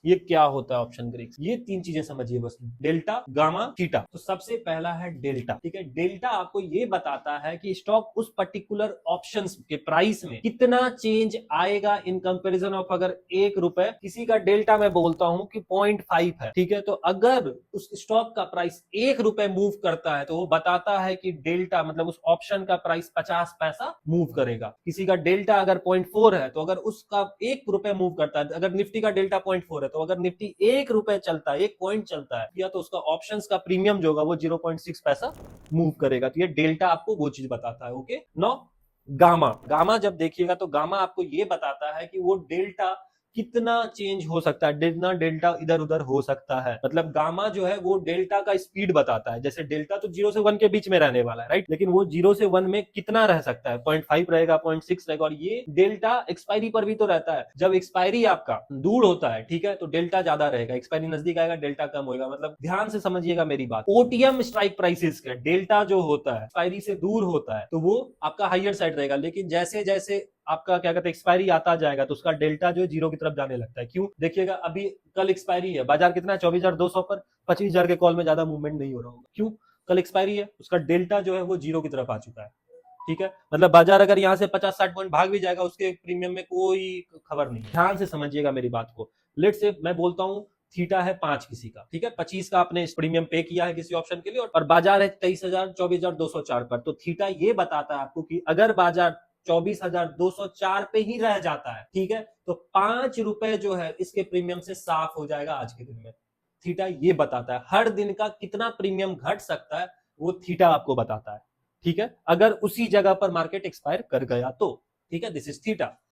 ये क्या होता है ऑप्शन ग्रीक्स, ये तीन चीजें समझिए बस, डेल्टा गामा थीटा। तो सबसे पहला है डेल्टा, ठीक है। डेल्टा आपको ये बताता है कि स्टॉक उस पर्टिकुलर ऑप्शंस के प्राइस में कितना चेंज आएगा इन कंपैरिजन ऑफ, अगर 1 रुपए किसी का डेल्टा मैं बोलता हूं कि 0.5 है, ठीक है। तो अगर उस स्टॉक का प्राइस 1 रुपए मूव करता है तो वो बताता है कि डेल्टा मतलब उस ऑप्शन का प्राइस 50 पैसा मूव करेगा। किसी का डेल्टा अगर 0.4 है तो अगर उसका 1 रुपए मूव करता है, अगर निफ्टी का डेल्टा 0.4 है तो अगर निफ्टी 1 रुपए चलता है, 1 पॉइंट चलता है, या तो उसका ऑप्शंस का प्रीमियम जो होगा वो 0.6 पैसा मूव करेगा। तो ये डेल्टा आपको वो चीज बताता है। ओके, नो गामा, गामा जब देखिएगा तो गामा आपको ये बताता है कि वो डेल्टा कितना चेंज हो सकता है, कितना डेल्टा इधर उधर हो सकता है। मतलब गामा जो है वो डेल्टा का स्पीड बताता है। जैसे डेल्टा तो 0 से 1 के बीच में रहने वाला है, राइट, लेकिन वो 0 से 1 में कितना रह सकता है, 0.5 रहेगा, 0.6 रहेगा। और ये डेल्टा एक्सपायरी पर भी तो रहता है। जब एक्सपायरी आपका दूर होता है, ठीक है, तो डेल्टा ज्यादा रहेगा, एक्सपायरी नजदीक आएगा डेल्टा कम होगा। मतलब ध्यान से समझिएगा मेरी बात। ओटीएम स्ट्राइक प्राइसेस का डेल्टा जो होता है एक्सपायरी से दूर होता है तो वो आपका हायर साइड रहेगा, लेकिन जैसे जैसे आपका क्या कहते हैं एक्सपायरी आता जाएगा तो उसका डेल्टा जो है जीरो की तरफ जाने लगता है। क्यों, देखिएगा अभी कल एक्सपायरी है, बाजार कितना है 24,200 पर, 25,000 के कॉल में ज्यादा मूवमेंट नहीं हो रहा होगा। क्यों, कल एक्सपायरी है, उसका डेल्टा जो है वो जीरो की तरफ आ चुका है, ठीक है। मतलब बाजार अगर यहाँ से 50-60 पॉइंट भाग भी जाएगा उसके प्रीमियम में कोई खबर नहीं। ध्यान से समझिएगा मेरी बात को। लेट से मैं बोलता हूँ थीटा है 5 किसी का, ठीक है, 25 का आपने प्रीमियम पे किया है किसी ऑप्शन के लिए, और बाजार है 23,000 24,204 पर। तो थीटा ये बताता है आपको कि अगर बाजार 24,204 पे ही रह जाता है, ठीक है, तो 5 रुपए जो है इसके प्रीमियम से साफ हो जाएगा आज के दिन में। थीटा ये बताता है हर दिन का कितना प्रीमियम घट सकता है, वो थीटा आपको बताता है, ठीक है, अगर उसी जगह पर मार्केट एक्सपायर कर गया तो, ठीक है। This is theta.